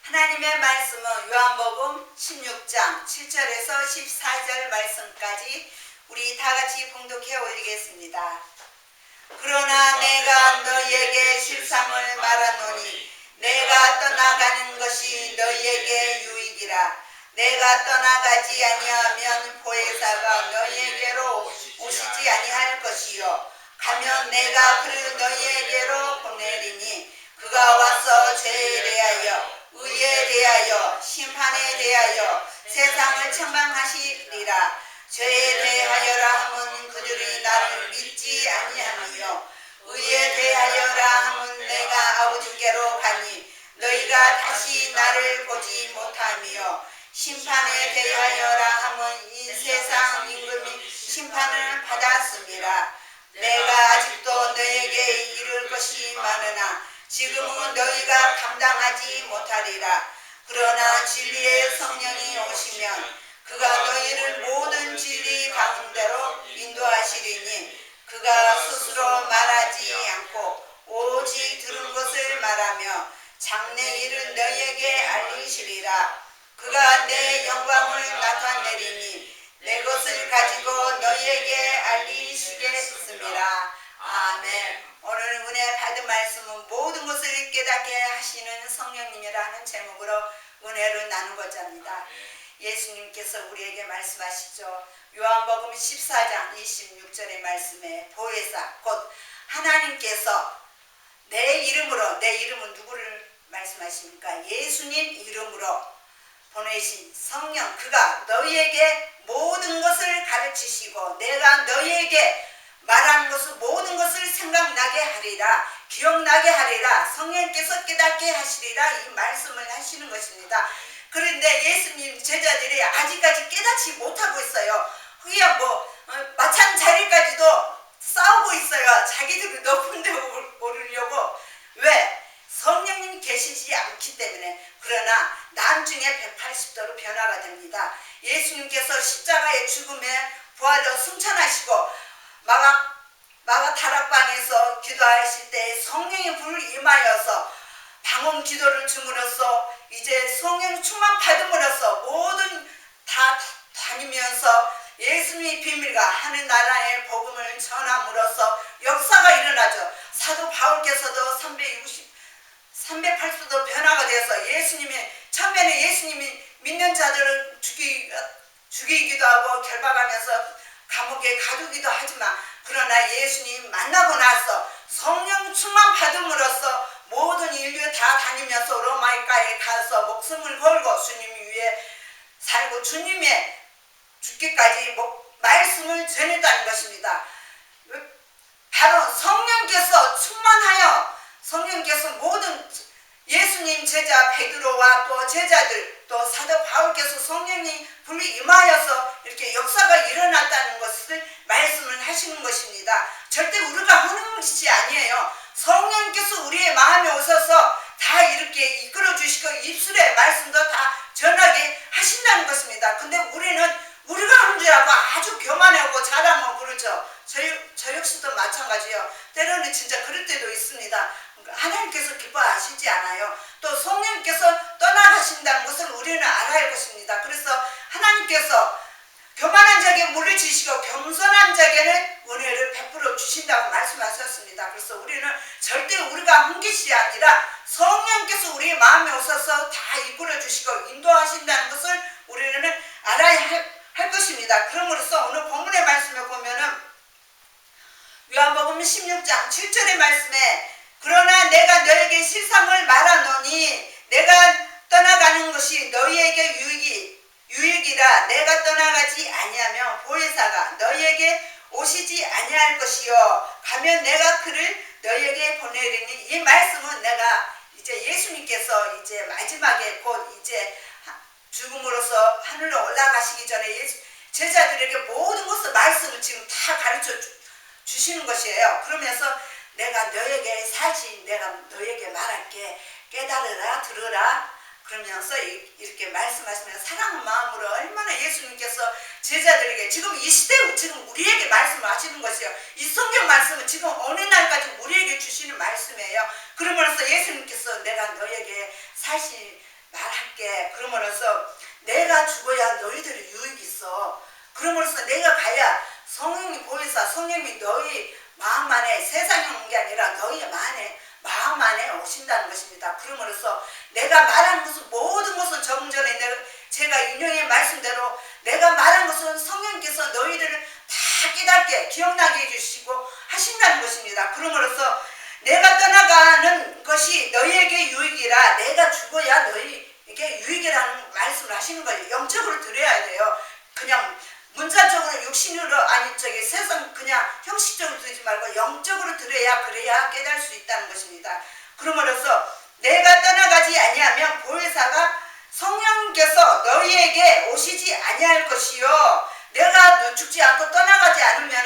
하나님의 말씀은 요한복음 16장 7절에서 14절 말씀까지 우리 다같이 봉독해 올리겠습니다. 그러나 내가 너희에게 실상을 말하노니 내가 떠나가는 것이 너희에게 유익이라. 내가 떠나가지 아니하면 보혜사가 너희에게로 오시지 아니할 것이요 가면 내가 그를 너희에게로 보내리니 그가 와서 죄에 대하여 의에 대하여 심판에 대하여 세상을 책망하시리라. 죄에 대하여라 하면 그들이 나를 믿지 아니하며 의에 대하여라 하면 내가 아버지께로 가니 너희가 다시 나를 보지 못하며 심판에 대하여라 하면 이 세상 임금이 심판을 받았습니다. 내가 아직도 너에게 이를 것이 많으나 지금은 너희가 감당하지 못하리라. 그러나 진리의 성령이 오시면 그가 너희를 모든 진리 가운데로 인도하시리니 그가 스스로 말하지 않고 오직 들은 것을 말하며 장래 일을 너희에게 알리시리라. 그가 내 영광을 나타내리니 내 것을 가지고 너희에게 알리시겠습니다. 아멘. 오늘 은혜 받은 말씀은 모든 것을 깨닫게 하시는 성령님이라는 제목으로 은혜를 나누고자 합니다. 예수님께서 우리에게 말씀하시죠. 요한복음 14장 26절의 말씀에 보혜사 곧 하나님께서 내 이름으로, 내 이름은 누구를 말씀하십니까? 예수님 이름으로 보내신 성령, 그가 너희에게 모든 것을 가르치시고 내가 너희에게 말한 것을 모든 것을 생각나게 하리라, 기억나게 하리라, 성령께서 깨닫게 하시리라, 이 말씀을 하시는 것입니다. 그런데 예수님 제자들이 아직까지 깨닫지 못하고 있어요. 그냥 마찬 자리까지도 싸우고 있어요. 자기들이 높은 데 오르려고. 왜? 성령님이 계시지 않기 때문에. 그러나 나중에 180도로 변화가 됩니다. 예수님께서 십자가의 죽음에 부활로 승천하시고 마가 다락방에서 기도하실 때 성령의 불을 임하여서 방언 기도를 줌으로써 이제 성령 충만 받음으로써 모든 다 다니면서 예수님의 비밀과 하늘나라의 복음을 전함으로써 역사가 일어나죠. 사도 바울께서도 380도 변화가 되어서 예수님의 처음에는 예수님이 믿는 자들을 죽이기도 하고 결박하면서 감옥에 가두기도 하지만 그러나 예수님 만나고 나서 성령 충만 받음으로써 모든 인류 다 다니면서 로마까지 가서 목숨을 걸고 주님 위에 살고 주님의 죽기까지 말씀을 전했다는 것입니다. 바로 성령께서 충만하여 성령께서 모든 예수님 제자 베드로와 또 제자들 또 사도 바울께서 성령이 불이 임하여서 이렇게 역사가 일어났다는 것을 말씀을 하시는 것입니다. 절대 우리가 하는 것이 아니에요. 성령께서 우리의 마음에 오셔서 다 이렇게 이끌어 주시고 입술에 말씀도 다 전하게 하신다는 것입니다. 근데 우리는 우리가 하는 줄 알고 아주 교만하고 자랑하고 그러죠. 저 역시도 마찬가지예요. 때로는 진짜 그럴 때도 있습니다. 하나님께서 기뻐하시지 않아요. 또 성령께서 떠나가신다는 것을 우리는 알아야 할 것입니다. 그래서 하나님께서 교만한 자에게 물리주시고 겸손한 자에게는 은혜를 베풀어 주신다고 말씀하셨습니다. 그래서 우리는 절대 우리가 한 것이 아니라 성령께서 우리 마음에 오셔서 다 이끌어 주시고 인도하신다는 것을 우리는 알아야 할 것입니다. 그러므로써 오늘 본문의 말씀을 보면은 요한복음 16장 7절의 말씀에 그러나 내가 너에게 실상을 말하노니 내가 떠나가는 것이 너희에게 유익이라. 내가 떠나가지 아니하면 보혜사가 너희에게 오시지 아니할 것이요 가면 내가 그를 너희에게 보내리니. 이 말씀은 내가 이제 예수님께서 이제 마지막에 곧 이제 죽음으로써 하늘로 올라가시기 전에 제자들에게 모든 것을 말씀을 지금 다 가르쳐 주시는 것이에요. 그러면서 내가 너에게 사실 내가 너에게 말할게 깨달으라 들으라 그러면서 이렇게 말씀하시면 사랑하는 마음으로 얼마나 예수님께서 제자들에게 지금 이 시대에 지금 우리에게 말씀을 하시는 것이에요. 이 성경 말씀은 지금 어느 날까지 우리에게 주시는 말씀이에요. 그러면서 예수님께서 내가 너에게 사실 할게. 그러면서 내가 죽어야 너희들이 유익이 있어. 그러면서 내가 가야 성령이 보혜사 성령이 너희 마음 안에 세상에 온 게 아니라 너희 마음 안에 오신다는 것입니다. 그러므로써 내가 말한 것은 모든 것은 조금 전에 제가 인용의 말씀대로 내가 말한 것은 성령께서 너희들을 다 깨닫게 기억나게 해주시고 하신다는 것입니다. 그러므로써 내가 떠나가는 것이 너희에게 유익이라 내가 죽어야 너희에게 유익이라는 말씀을 하시는 거예요. 영적으로 들어야 돼요. 그냥 문자적으로 육신으로 아니 세상 그냥 형식적으로 들지 말고 영적으로 들어야 그래야 깨달을 수 있다는 것입니다. 그러므로써 내가 떠나가지 아니하면 보혜사가 성령께서 너희에게 오시지 아니할 것이요 내가 죽지 않고 떠나지 않으면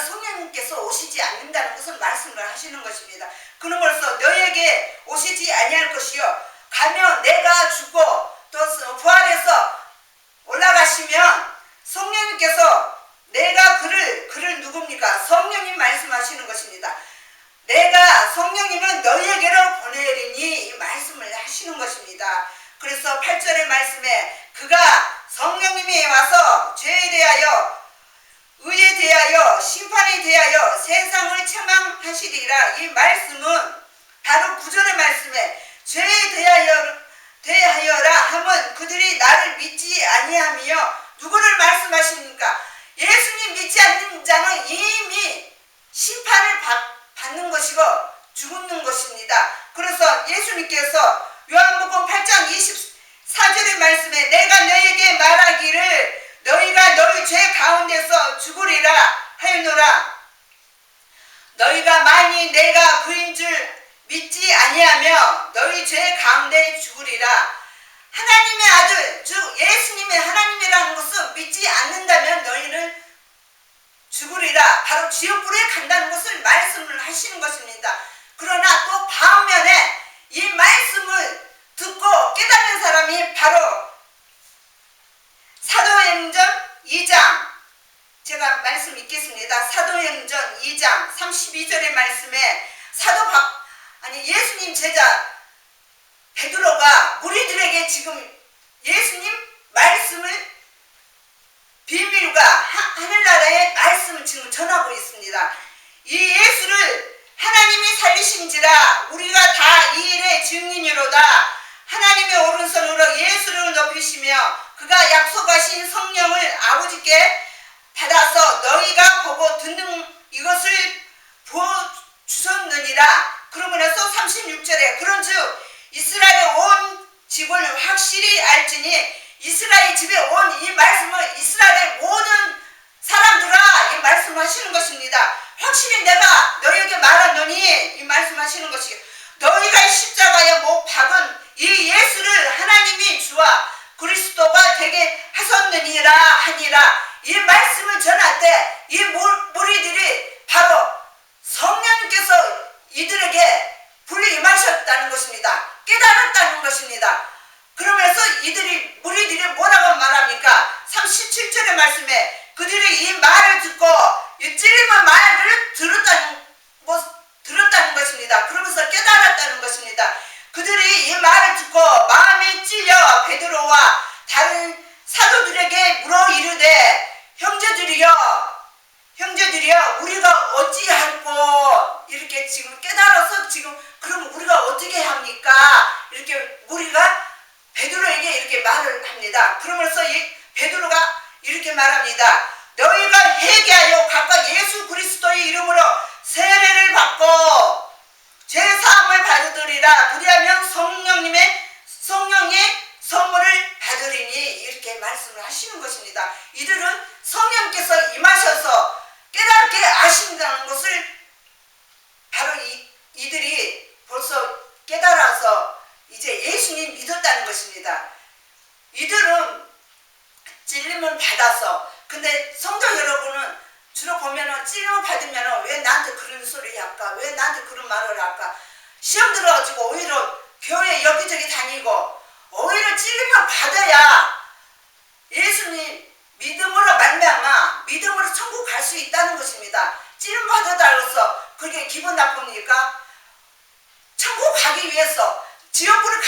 성령께서 오시지 않는다는 것을 말씀을 하시는 것입니다. 그러므로써 너희에게 오시지 아니할 것이요 가면 내가 죽고 또 부활해서 올라가시면 성령님께서 내가 그를 누굽니까? 성령님 말씀하시는 것입니다. 내가 성령님은 너희에게로 보내리니 이 말씀을 하시는 것입니다. 그래서 8절의 말씀에 그가 성령님이 와서 죄에 대하여 의에 대하여 심판에 대하여 세상을 책망하시리라. 이 말씀은 바로 9절의 말씀에 죄에 대하여라 하면 그들이 나를 믿지 아니하며 누구를 말씀하십니까? 예수님 믿지 않는 자는 이미 심판을 받는 것이고 죽는 것입니다. 그래서 예수님께서 요한복음 8장 24절의 말씀에 내가 너희에게 말하기를 너희가 너희 죄 가운데서 죽으리라 하였노라. 너희가 만일 내가 그인 줄 믿지 아니하며 너희 죄 가운데 죽으리라. 하나님의 아들 즉 예수님의 하나님이라는 것을 믿지 않는다면 너희는 죽으리라. 바로 지옥불에 간다는 것을 말씀을 하시는 것입니다. 그러나 또 반면에 이 말씀을 듣고 깨닫는 사람이 바로 사도행전 2장 제가 말씀 읽겠습니다. 사도행전 2장 32절의 말씀에 예수님 제자 베드로가 무리들에게 지금 예수님 말씀을 비밀과 하늘나라의 말씀을 지금 전하고 있습니다. 이 예수를 하나님이 살리신지라 우리가 다 이 일의 증인이로다. 하나님의 오른손으로 예수를 높이시며 그가 약속하신 성령을 아버지께 받아서 너희가 보고 듣는 이것을 부어주셨느니라. 그러면서 36절에 그런즉 이스라엘 온 집을 확실히 알지니 이스라엘 집에 온 이 말씀은 이스라엘의 모든 사람들아 이 말씀하시는 것입니다. 확실히 내가 너희에게 말하노니 이 말씀하시는 것이 너희가 십자가에 못 박은 이 예수를 하나님이 주와 그리스도가 되게 하셨느니라 하니라. 이 말씀을 전할 때 이 무리들이 바로 성령님께서 이들에게 불리 임하셨다는 것입니다. 깨달았다는 것입니다. 그러면서 무리들이 뭐라고 말합니까? 37절의 말씀에 그들이 이 말을 듣고 이 찔림의 말을 들었다는 것입니다. 그러면서 깨달았다는 것입니다. 그들이 이 말을 듣고 마음이 찔려 베드로와 다른 사도들에게 물어 이르되 형제들이여 우리가 어찌할꼬 이렇게 지금 깨달아서 지금 그럼 우리가 어떻게 합니까? 이렇게 우리가 베드로에게 이렇게 말을 합니다. 그러면서 베드로가 이렇게 말합니다. 너희가 회개하여 각각 예수 그리스도의 이름으로 세례를 받고 죄사함을 받으리라. 그리하면 성령의 선물을 받으리니 이렇게 말씀을 하시는 것입니다. 이들은 성령께서 임하셔서 깨닫게 아신다는 것을 바로 이들이 벌써 깨달아서 이제 예수님 믿었다는 것입니다. 이들은 찔림을 받아서 근데 성도 여러분은 주로 보면은 찔림을 받으면은 왜 나한테 그런 소리 할까? 왜 나한테 그런 말을 할까? 시험 들어가지고 오히려 교회 여기저기 다니고 오히려 찔림을 받아야 예수님 믿음으로 말미암아 믿음으로 천국 갈 수 있다는 것입니다. 찔림 받아달라서 그게 기분 나쁩니까? 천국 가기 위해서 지옥불을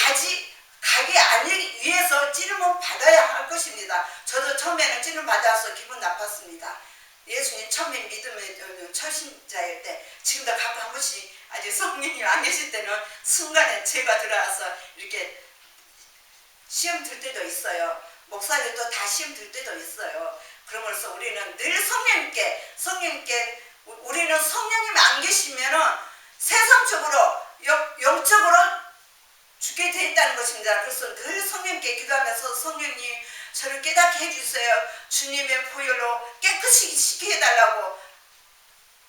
가게 아니기 위해서 찌름은 받아야 할 것입니다. 저도 처음에는 찌름 받아서 기분 나빴습니다. 예수님 처음에 믿음의 처신자일 때, 지금도 가끔 한 번씩 아직 성령이 안 계실 때는 순간에 죄가 들어와서 이렇게 시험 들 때도 있어요. 목사들도 다 시험 들 때도 있어요. 그러면서 우리는 늘 성령님께 우리는 성령님이 안 계시면은 세상적으로 영적으로 죽게 돼 있다는 것입니다. 그래서 늘 성령님께 기도하면서 성령님 저를 깨닫게 해주세요. 주님의 보혈로 깨끗이 씻게 해달라고,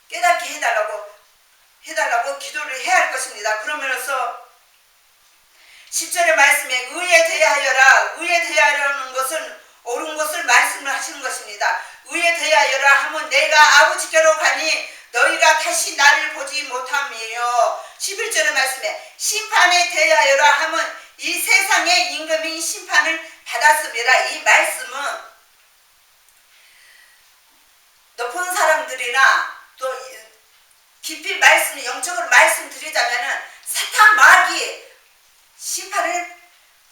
깨닫게 해달라고 기도를 해야 할 것입니다. 그러면서 10절의 말씀에 의에 대하여라. 의에 대하여라는 것은 옳은 것을 말씀을 하시는 것입니다. 의에 대하여라 하면 내가 아버지께로 가니 너희가 다시 나를 보지 못함이에요. 11절의 말씀에 심판에 대하여라 하면 이 세상의 임금이 심판을 받았습니다. 이 말씀은 높은 사람들이나 또 깊이 영적으로 말씀드리자면은 사탄 마귀 심판을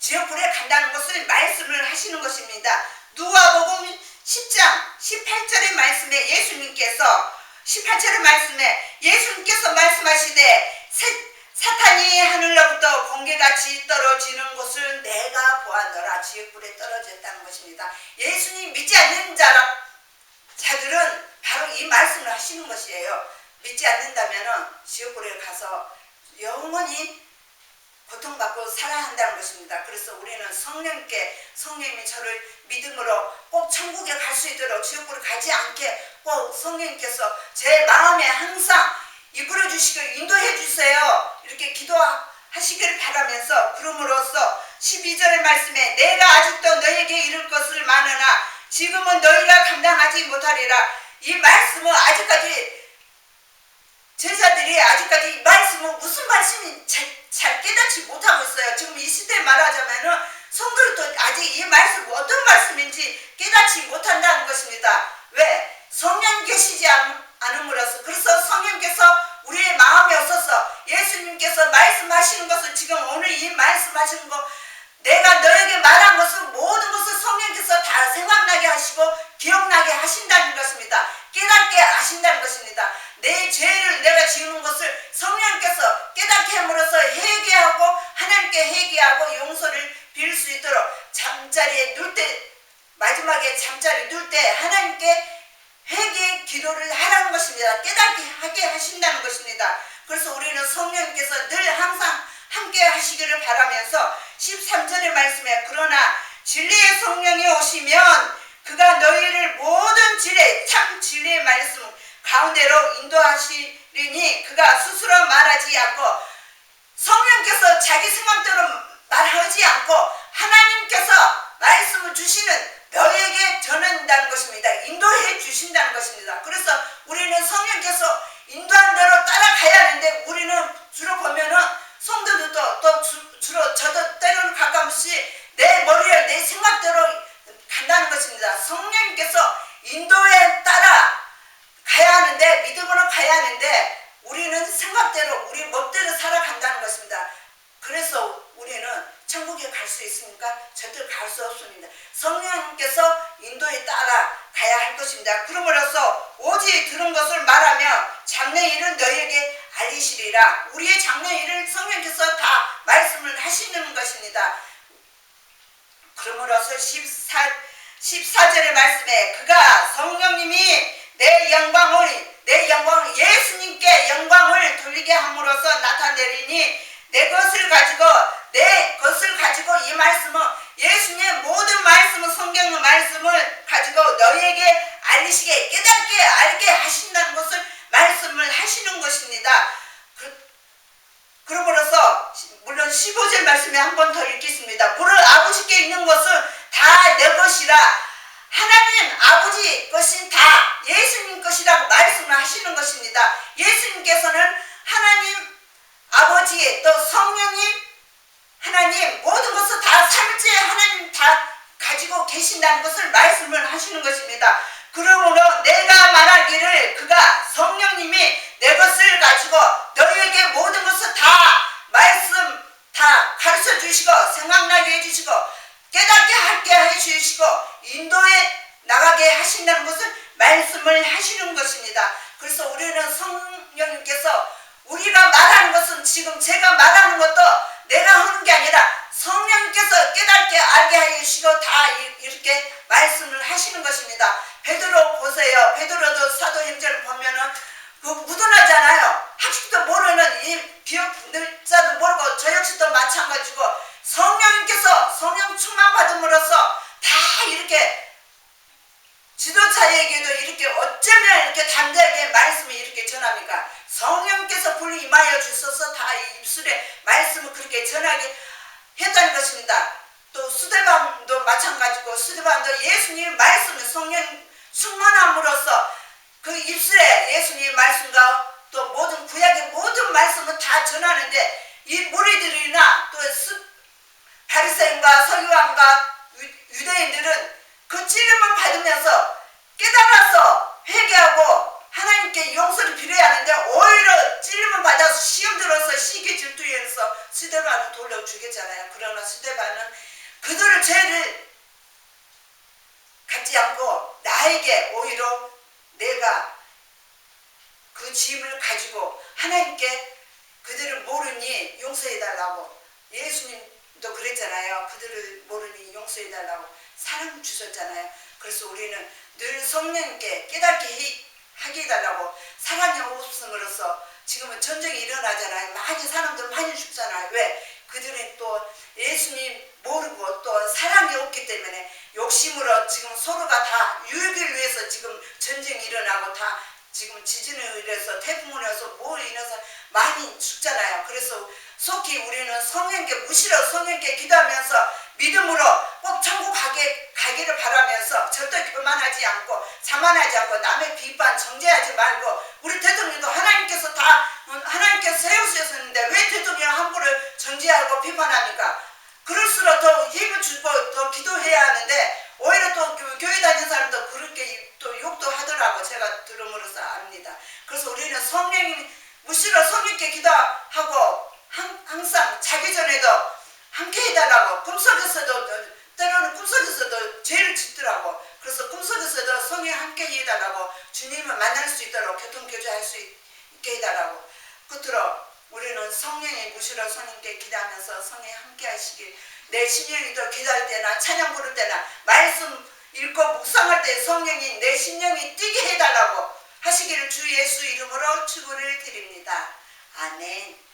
지옥불에 간다는 것을 말씀을 하시는 것입니다. 누가복음 10장 18절의 말씀에 예수님께서 18절의 말씀에 예수님께서 말씀하시되 사탄이 하늘로부터 번개같이 떨어지는 것을 내가 보았노라. 지옥불에 떨어졌다는 것입니다. 예수님 믿지 않는 자들은 바로 이 말씀을 하시는 것이에요. 믿지 않는다면 지옥불에 가서 영원히 고통받고 살아야 한다는 것입니다. 그래서 우리는 성령님이 저를 믿음으로 꼭 천국에 갈 수 있도록 지옥불에 가지 않게 꼭 성령님께서 제 마음에 항상 이끌어 주시고 인도해 주세요. 이렇게 기도하시기를 바라면서, 그럼으로써 12절의 말씀에 내가 아직도 너에게 이룰 것을 많으나 지금은 너희가 감당하지 못하리라. 이 말씀은 아직까지 제자들이 아직까지 이 말씀은 무슨 말씀인지 잘 깨닫지 못하고 있어요. 지금 이 시대에 말하자면은 성도들도 아직 이 말씀 어떤 말씀인지 깨닫지 못한다는 것입니다. 왜? 성령 계시지 않음으로써. 그래서 성령께서 우리의 마음에 오셔서 예수님께서 말씀하시는 것을, 지금 오늘 이 말씀하시는 거 내가 너에게 말한 것을 모든 것을 성령께서 다 생각나게 하시고 기억나게 하신다는 것입니다. 깨닫게 하신다는 것입니다. 내 죄를 내가 지은 것을 성령께서 깨닫게 함으로써 회개하고 하나님께 회개하고 용서를 빌 수 있도록 잠자리에 누울 때, 마지막에 잠자리에 누울 때 하나님께 회개 기도를 하라는 것입니다. 깨닫게 하게 하신다는 것입니다. 그래서 우리는 성령께서 늘 항상 함께 하시기를 바라면서 13절의 말씀에 그러나 진리의 성령이 오시면 그가 너희를 모든 참 진리의 말씀 가운데로 인도하시리니 그가 스스로 말하지 않고, 성령께서 자기 생각대로 말하지 않고 하나님께서 말씀을 주시는 너에게 전한다는 것입니다. 인도해 주신다는 것입니다. 그래서 우리는 성령께서 인도한 대로 따라가야 하는데, 우리는 주로 보면은 성도들도 또 주로 저도 때로는 가끔씩 내 머리에 내 생각대로 간다는 것입니다. 성령님께서 인도에 따라 가야 하는데, 믿음으로 가야 하는데 우리는 생각대로 우리 멋대로 살아간다는 것입니다. 그래서 우리는 천국에 갈 수 있습니까? 절대 갈 수 없습니다. 성령님께서 인도에 따라 가야 할 것입니다. 그러므로서 오직 들은 것을 말하며 장래일은 너희에게 알리시리라. 우리의 장래일을 성령께서 다 말씀을 하시는 것입니다. 그러므로서 14절의 말씀에 그가 성령님이 내 영광을 예수님께 영광을 돌리게 함으로써 나타내리니 내 것을 가지고 이 말씀은 예수님의 모든 말씀은 성경의 말씀을 가지고 너희에게 알리시게 깨닫게 알게 하신다는 것을 말씀을 하시는 것입니다. 그러므로서 물론 15절 말씀에 한 번 더 읽겠습니다. 무릇 아버지께 있는 것은 다 내 것이라. 하나님 아버지 것은 다 예수님 것이라고 말씀을 하시는 것입니다. 예수님께서는 하나님 아버지 또 성령님 하나님 모든 것을 다 삼위째 하나님 다 가지고 계신다는 것을 말씀을 하시는 것입니다. 그러므로 내가 말하기를 그가 성령님이 내 것을 가지고 너희에게 모든 것을 다 말씀 다 주시고 생각나게 해주시고 깨닫게 하게 해주시고 인도에 나가게 하신다는 것은 말씀을 하시는 것입니다. 그래서 우리는 성령님께서 우리가 말하는 것은 지금 제가 말하는 것도 내가 하는 게 아니라 성령님께서 깨닫게 알게 해주시고 다 이렇게 말씀을 하시는 것입니다. 베드로 보세요. 베드로도 사도행전을 보면은 그 묻어나잖아요. 학식도 모르는 이 비역자도 모르고 저 역시도 마찬가지고 성령님께서 성령 충만 받음으로써 다 이렇게 지도자에게도 이렇게 어쩌면 이렇게 담대하게 말씀을 이렇게 전합니까? 성령께서 불이 임하여 주셔서 다 입술에 말씀을 그렇게 전하게 했다는 것입니다. 또 스데반도 마찬가지고 스데반도 예수님의 말씀을 성령 충만함으로써 그 입술에 예수님의 말씀과 또 모든 구약의 모든 말씀을 다 전하는데 이 무리들이나 또 바리새인과 서기관과 유대인들은 그 찔림을 받으면서 깨달아서 회개하고 하나님께 용서를 빌어야 하는데 오히려 찔림을 받아서 시험 들어서 시기 질투에서 스데반을 돌려 죽였잖아요. 그러나 스데반은 그들의 죄를 갖지 않고 나에게 오히려 내가 그 짐을 가지고 하나님께 그들을 모르니 용서해달라고 예수님도 그랬잖아요. 그들을 모르니 용서해달라고 사랑 주셨잖아요. 그래서 우리는 늘 성령님께 깨닫게 하게 해달라고 사랑이 없음으로써 지금은 전쟁이 일어나잖아요. 많이 사람들 많이 죽잖아요. 왜? 그들은 또 예수님 모르고 또 사랑이 없기 때문에 욕심으로 지금 서로가 다 유익을 위해서 지금 전쟁이 일어나고 다 지금 지진을 인해서 태풍을 인해서 뭘 인해서 많이 죽잖아요. 그래서 속히 우리는 성령께 무시로 성령께 기도하면서 믿음으로 꼭 천국 가기를 바라면서 절대 교만하지 않고 자만하지 않고 남의 비판 정죄하지 말고 우리 대통령도 하나님께서 다 하나님께서 세우셨는데 왜 대통령 함부로 정죄하고 비판합니까? 그럴수록 더 힘을 주고 더 기도해야 하는데 오히려 또 교회 다니는 사람도 그렇게 또 욕도 하더라고 제가 들음으로써 압니다. 그래서 우리는 성령님 무시로 성령께 기도하고 항상 자기 전에도 함께 해달라고 꿈속에서도 때로는 꿈속에서도 죄를 짓더라고. 그래서 꿈속에서도 성령 함께 해달라고 주님을 만날 수 있도록 교통교제할 수 있게 해달라고. 끝으로 우리는 성령의 무시로 성령께 기도하면서 성령이 함께 하시길 내 심령이도 기도할 때나 찬양 부를 때나 말씀 읽고 묵상할 때 성령이 내 심령이 뛰게 해달라고 하시기를 주 예수 이름으로 축원을 드립니다. 아멘.